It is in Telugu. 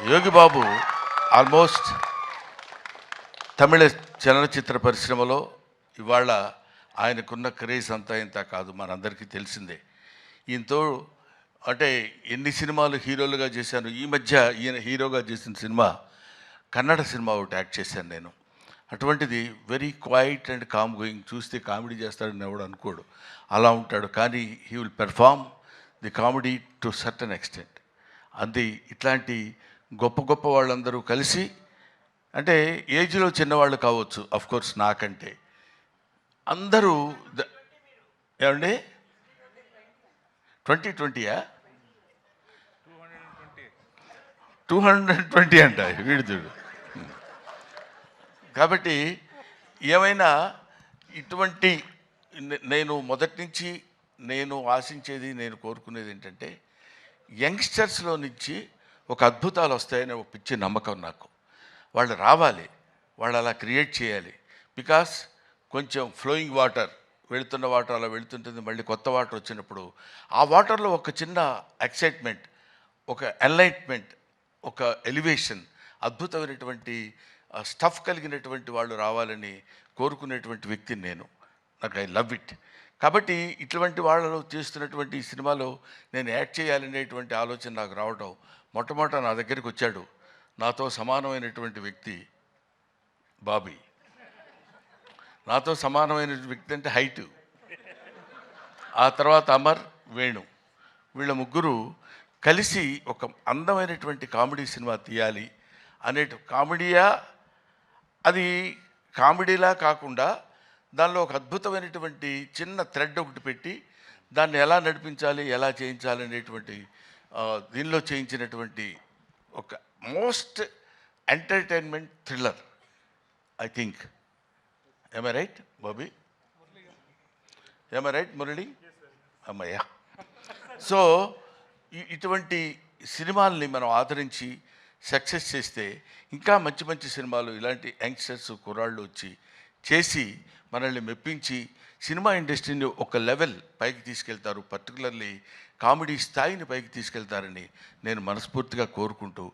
యోగి బాబు ఆల్మోస్ట్ తమిళ చలనచిత్ర పరిశ్రమలో ఇవాళ ఆయనకున్న క్రేజ్ అంతా ఇంత కాదు, మనందరికీ తెలిసిందే. ఈయనతో అంటే ఎన్ని సినిమాలు హీరోలుగా చేశాను. ఈ మధ్య ఈయన హీరోగా చేసిన సినిమా కన్నడ సినిమా ఒకటి యాక్ట్ చేశాను నేను. అటువంటిది very quiet and calm going. చూస్తే కామెడీ చేస్తాడని ఎవడు అనుకోడు, అలా ఉంటాడు. కానీ he will perform the comedy to certain extent. అది ఇట్లాంటి గొప్ప గొప్ప వాళ్ళందరూ కలిసి, అంటే ఏజ్లో చిన్నవాళ్ళు కావచ్చు కోర్స్ నాకంటే, అందరూ ఏమండి 2020యా 220 అంట వీడిదుడు. కాబట్టి ఏమైనా ఇటువంటి నేను మొదటి నుంచి నేను ఆశించేది, నేను కోరుకునేది ఏంటంటే యంగ్స్టర్స్లో నుంచి ఒక అద్భుతాలు వస్తాయనే ఒక పిచ్చి నమ్మకం నాకు. వాళ్ళు రావాలి, వాళ్ళు అలా క్రియేట్ చేయాలి. బికాస్ కొంచెం ఫ్లోయింగ్ వాటర్, వెళుతున్న వాటర్ అలా వెళుతుంటుంది, మళ్ళీ కొత్త వాటర్ వచ్చినప్పుడు ఆ వాటర్లో ఒక చిన్న ఎక్సైట్మెంట్, ఒక ఎన్లైట్మెంట్, ఒక ఎలివేషన్, అద్భుతమైనటువంటి స్టఫ్ కలిగినటువంటి వాళ్ళు రావాలని కోరుకునేటువంటి వ్యక్తిని నేను. నాకు ఐ లవ్ ఇట్. కాబట్టి ఇటువంటి వాళ్ళలో చేస్తున్నటువంటి ఈ సినిమాలో నేను యాక్ట్ చేయాలనేటువంటి ఆలోచన నాకు రావడం, మొట్టమొదట నా దగ్గరికి వచ్చాడు నాతో సమానమైనటువంటి వ్యక్తి బాబీ. నాతో సమానమైన వ్యక్తి అంటే హైటు. ఆ తర్వాత అమర్, వేణు, వీళ్ళ ముగ్గురు కలిసి ఒక అందమైనటువంటి కామెడీ సినిమా తీయాలి కామెడీయా, అది కామెడీలా కాకుండా దానిలో ఒక అద్భుతమైనటువంటి చిన్న థ్రెడ్ ఒకటి పెట్టి దాన్ని ఎలా నడిపించాలి, ఎలా చేయించాలి అనేటువంటి దీనిలో చేయించినటువంటి ఒక most entertainment thriller I think. Am I right, Bobby? Am I right, Murali? అమ్మయ్యా. సో ఇటువంటి సినిమాల్ని మనం ఆదరించి సక్సెస్ చేస్తే ఇంకా మంచి మంచి సినిమాలు ఇలాంటి యంగ్స్టర్స్ కుర్రాళ్ళు వచ్చి చేసి మనల్ని మెప్పించి సినిమా ఇండస్ట్రీని ఒక లెవెల్ పైకి తీసుకెళ్తారు, పర్టికులర్లీ కామెడీ స్థాయిని పైకి తీసుకెళ్తారని నేను మనస్ఫూర్తిగా కోరుకుంటూ